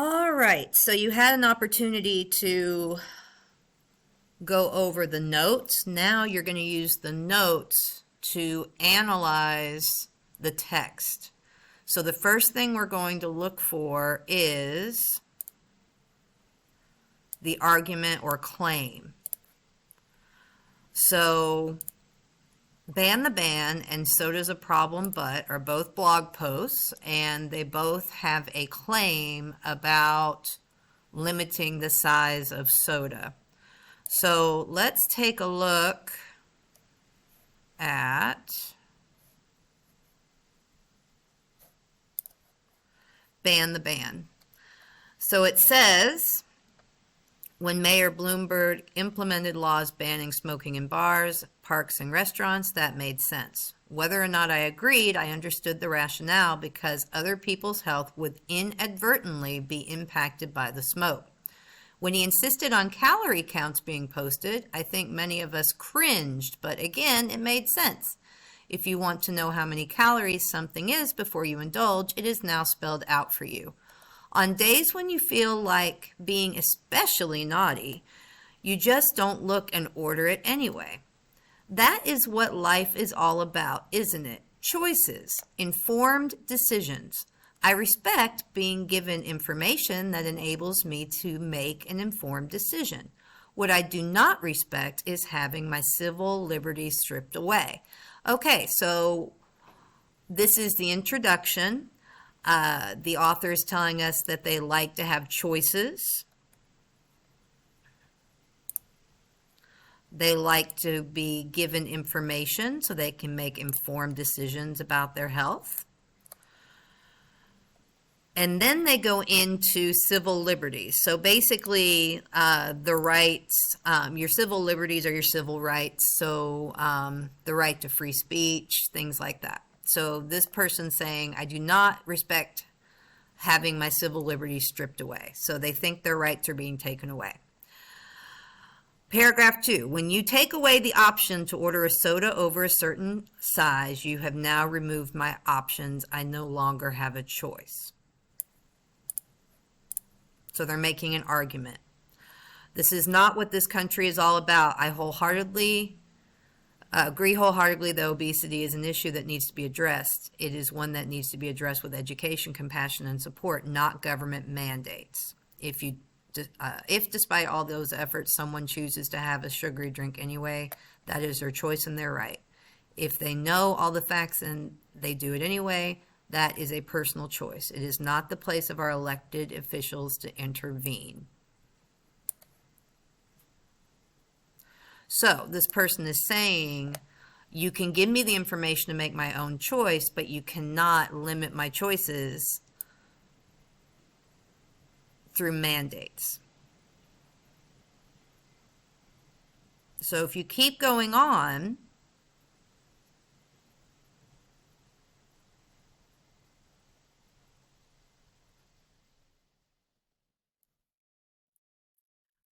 All right, so you had an opportunity to go over the notes. Now you're going to use the notes to analyze the text. So the first thing we're going to look for is the argument or claim. So Ban the Ban and So Does a Problem But are both blog posts, and they both have a claim about limiting the size of soda. So let's take a look at Ban the Ban. So it says, when Mayor Bloomberg implemented laws banning smoking in bars, parks, and restaurants, that made sense. Whether or not I agreed, I understood the rationale because other people's health would inadvertently be impacted by the smoke. When he insisted on calorie counts being posted, I think many of us cringed, but again, it made sense. If you want to know how many calories something is before you indulge, it is now spelled out for you. On days when you feel like being especially naughty, you just don't look and order it anyway. That is what life is all about, isn't it? Choices, informed decisions. I respect being given information that enables me to make an informed decision. What I do not respect is having my civil liberties stripped away. Okay, so this is the introduction. The author is telling us that they like to have choices. They like to be given information so they can make informed decisions about their health. And then they go into civil liberties. So basically, the rights, your civil liberties are your civil rights. So the right to free speech, things like that. So this person's saying, I do not respect having my civil liberties stripped away. So they think their rights are being taken away. Paragraph 2, when you take away the option to order a soda over a certain size, you have now removed my options. I no longer have a choice. So they're making an argument. This is not what this country is all about. I agree wholeheartedly that obesity is an issue that needs to be addressed. It is one that needs to be addressed with education, compassion, and support, not government mandates. If despite all those efforts someone chooses to have a sugary drink anyway, that is their choice and their right. If they know all the facts and they do it anyway, that is a personal choice. It is not the place of our elected officials to intervene. So this person is saying, you can give me the information to make my own choice, but you cannot limit my choices through mandates. So if you keep going on,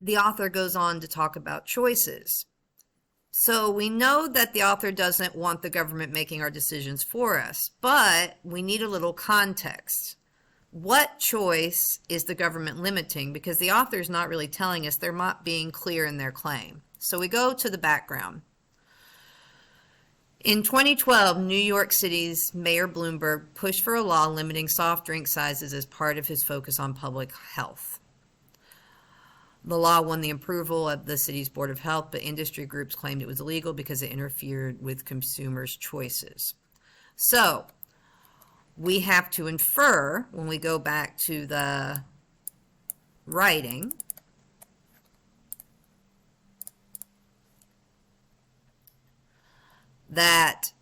the author goes on to talk about choices. So we know that the author doesn't want the government making our decisions for us, but we need a little context. What choice is the government limiting? Because the author is not really telling us, they're not being clear in their claim. So we go to the background. In 2012, New York City's Mayor Bloomberg pushed for a law limiting soft drink sizes as part of his focus on public health. The law won the approval of the city's Board of Health, but industry groups claimed it was illegal because it interfered with consumers' choices. So we have to infer, when we go back to the writing, that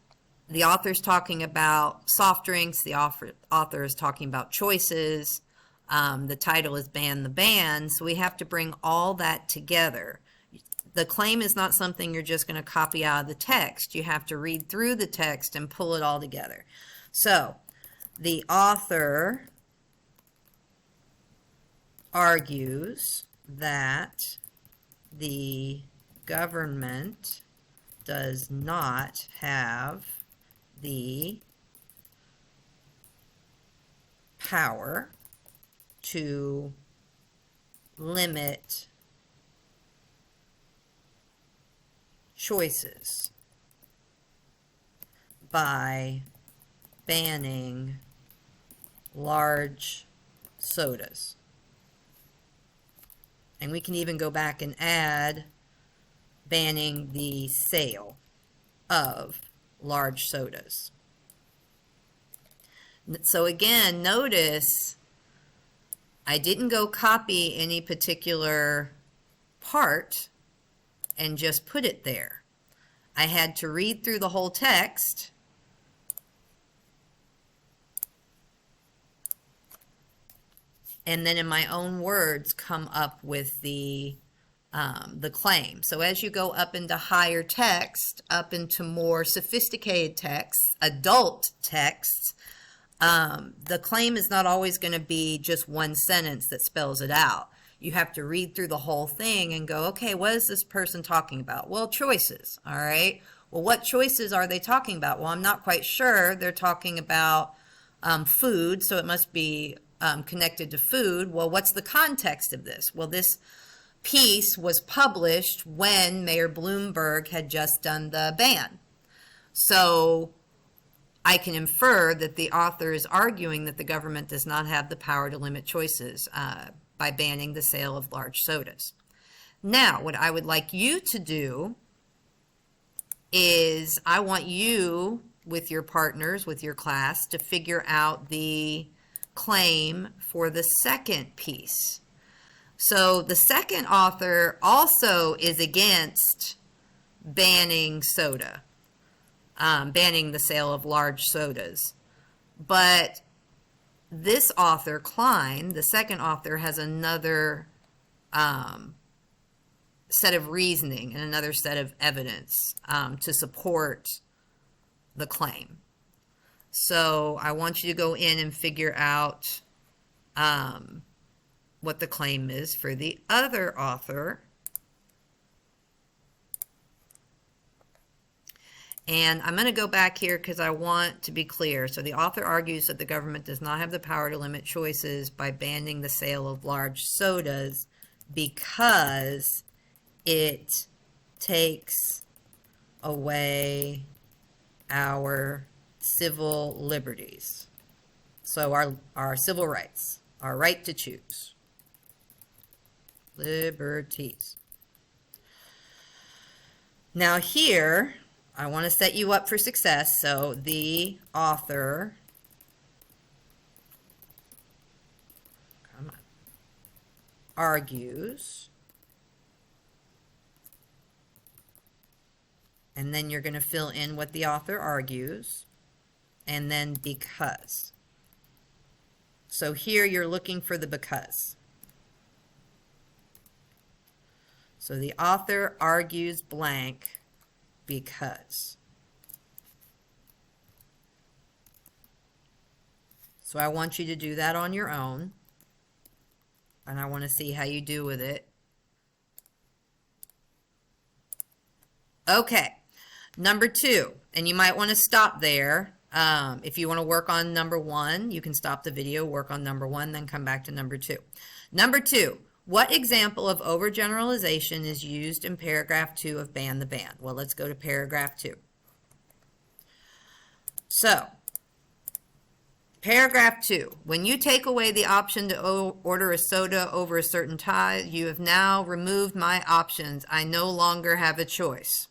the author is talking about soft drinks, the author is talking about choices. The title is Ban the Ban, so we have to bring all that together. The claim is not something you're just going to copy out of the text. You have to read through the text and pull it all together. So the author argues that the government does not have the power to limit choices by banning large sodas. And we can even go back and add banning the sale of large sodas. So again, notice I didn't go copy any particular part and just put it there. I had to read through the whole text and then in my own words come up with the claim. So as you go up into higher text, up into more sophisticated texts, adult texts, the claim is not always going to be just one sentence that spells it out. You have to read through the whole thing and go, okay, what is this person talking about? Well, choices, all right? Well, what choices are they talking about? Well, I'm not quite sure. They're talking about food, so it must be connected to food. Well, what's the context of this? Well, this piece was published when Mayor Bloomberg had just done the ban. So I can infer that the author is arguing that the government does not have the power to limit choices by banning the sale of large sodas. Now, what I would like you to do is I want you, with your partners, with your class, to figure out the claim for the second piece. So the second author also is against banning soda, banning the sale of large sodas. But this author, Klein, the second author, has another set of reasoning and another set of evidence to support the claim. So I want you to go in and figure out what the claim is for the other author. And I'm going to go back here because I want to be clear. So the author argues that the government does not have the power to limit choices by banning the sale of large sodas because it takes away our civil liberties. So our civil rights, our right to choose. Liberties. Now here, I want to set you up for success. So the author, argues, and then you're going to fill in what the author argues, and then because. So here you're looking for the because. So the author argues blank because. So I want you to do that on your own, and I want to see how you do with it. Okay, number 2, and you might want to stop there. If you want to work on number 1, you can stop the video, work on number 1, then come back to number 2. Number 2, what example of overgeneralization is used in paragraph 2 of Ban the Ban? Well, let's go to paragraph 2. So, paragraph 2, when you take away the option to order a soda over a certain time, you have now removed my options. I no longer have a choice.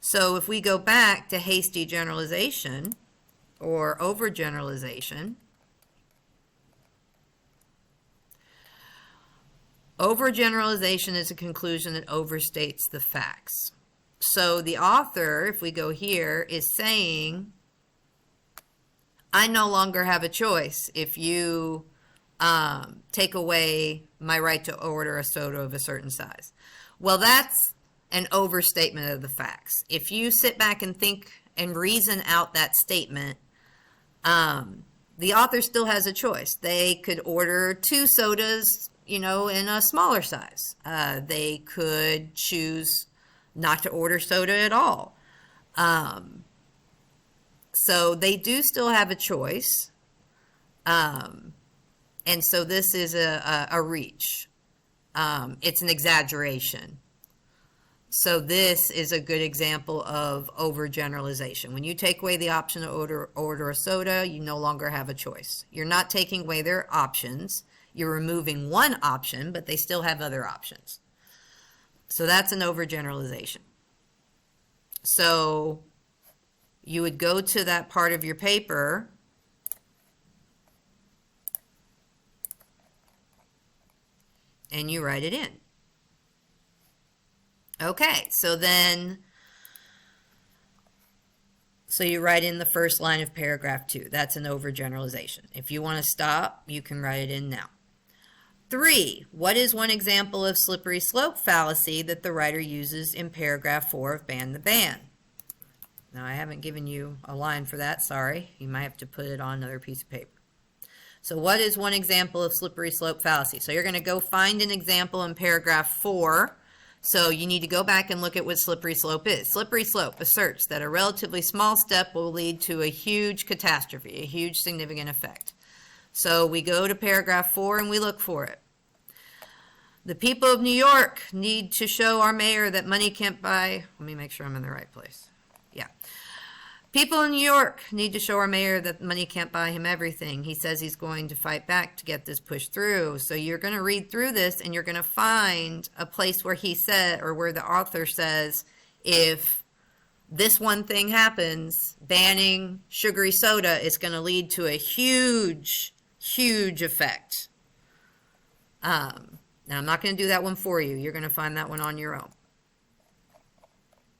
So if we go back to hasty generalization or overgeneralization, overgeneralization is a conclusion that overstates the facts. So the author, if we go here, is saying, I no longer have a choice if you take away my right to order a soda of a certain size. Well, that's an overstatement of the facts. If you sit back and think and reason out that statement, the author still has a choice. They could order 2 sodas, in a smaller size. They could choose not to order soda at all. So they do still have a choice. And so this is a reach. It's an exaggeration. So this is a good example of overgeneralization. When you take away the option to order a soda, you no longer have a choice. You're not taking away their options. You're removing one option, but they still have other options. So that's an overgeneralization. So you would go to that part of your paper and you write it in. Okay, so you write in the first line of paragraph 2. That's an overgeneralization. If you want to stop, you can write it in now. 3, what is one example of slippery slope fallacy that the writer uses in paragraph 4 of Ban the Ban? Now, I haven't given you a line for that, sorry. You might have to put it on another piece of paper. So what is one example of slippery slope fallacy? So you're going to go find an example in paragraph 4. So you need to go back and look at what slippery slope is. Slippery slope asserts that a relatively small step will lead to a huge catastrophe, a huge significant effect. So we go to paragraph 4 and we look for it. The people of New York need to show our mayor that money can't buy. Let me make sure I'm in the right place. Yeah. People in New York need to show our mayor that money can't buy him everything. He says he's going to fight back to get this pushed through. So you're going to read through this and you're going to find a place where he said, or where the author says, if this one thing happens, banning sugary soda is going to lead to a huge, huge effect. Now, I'm not going to do that one for you. You're going to find that one on your own.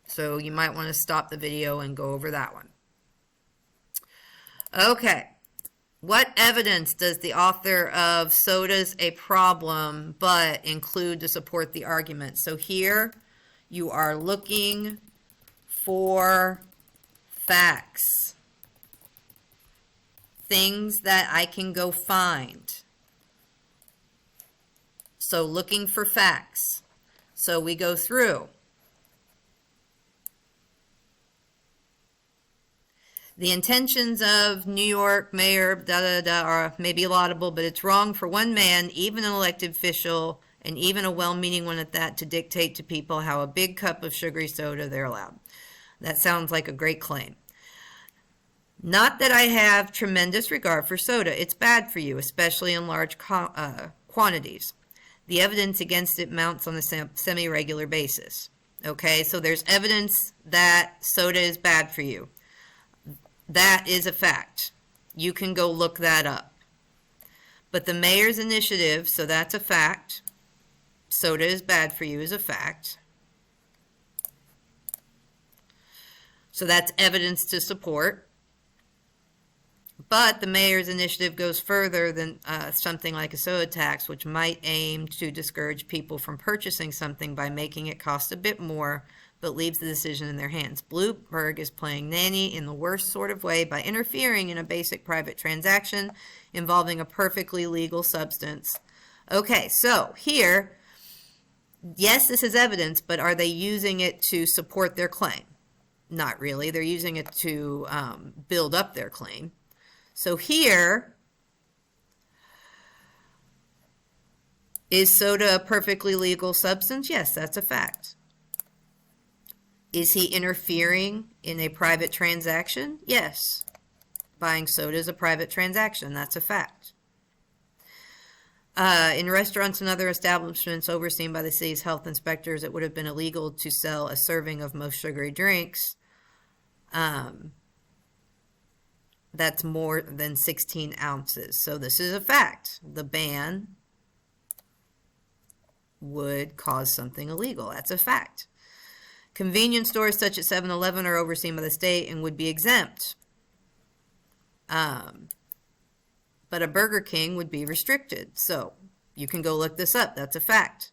So you might want to stop the video and go over that one. Okay. What evidence does the author of Soda's a Problem but include to support the argument? So here you are looking for facts. Things that I can go find. So looking for facts. So we go through. The intentions of New York Mayor are maybe laudable, but it's wrong for one man, even an elected official, and even a well-meaning one at that, to dictate to people how a big cup of sugary soda they're allowed. That sounds like a great claim. Not that I have tremendous regard for soda. It's bad for you, especially in large quantities. The evidence against it mounts on a semi-regular basis. Okay, so there's evidence that soda is bad for you. That is a fact. You can go look that up. But the mayor's initiative, so that's a fact. Soda is bad for you is a fact. So that's evidence to support. But the mayor's initiative goes further than something like a soda tax, which might aim to discourage people from purchasing something by making it cost a bit more, but leaves the decision in their hands. Bloomberg is playing nanny in the worst sort of way by interfering in a basic private transaction involving a perfectly legal substance. Okay, so here, yes, this is evidence, but are they using it to support their claim? Not really. They're using it to build up their claim. So here, is soda a perfectly legal substance? Yes, that's a fact. Is he interfering in a private transaction? Yes. Buying soda is a private transaction. That's a fact. In restaurants and other establishments overseen by the city's health inspectors, it would have been illegal to sell a serving of most sugary drinks. That's more than 16 ounces. So this is a fact. The ban would cause something illegal. That's a fact. Convenience stores such as 7-Eleven are overseen by the state and would be exempt. But a Burger King would be restricted. So you can go look this up. That's a fact.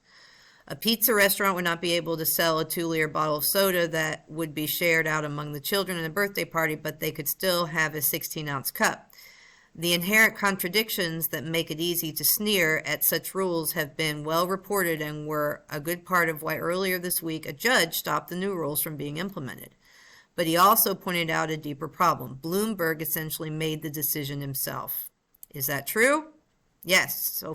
A pizza restaurant would not be able to sell a 2-liter bottle of soda that would be shared out among the children in a birthday party, but they could still have a 16-ounce cup. The inherent contradictions that make it easy to sneer at such rules have been well reported and were a good part of why earlier this week a judge stopped the new rules from being implemented. But he also pointed out a deeper problem. Bloomberg essentially made the decision himself. Is that true? Yes, so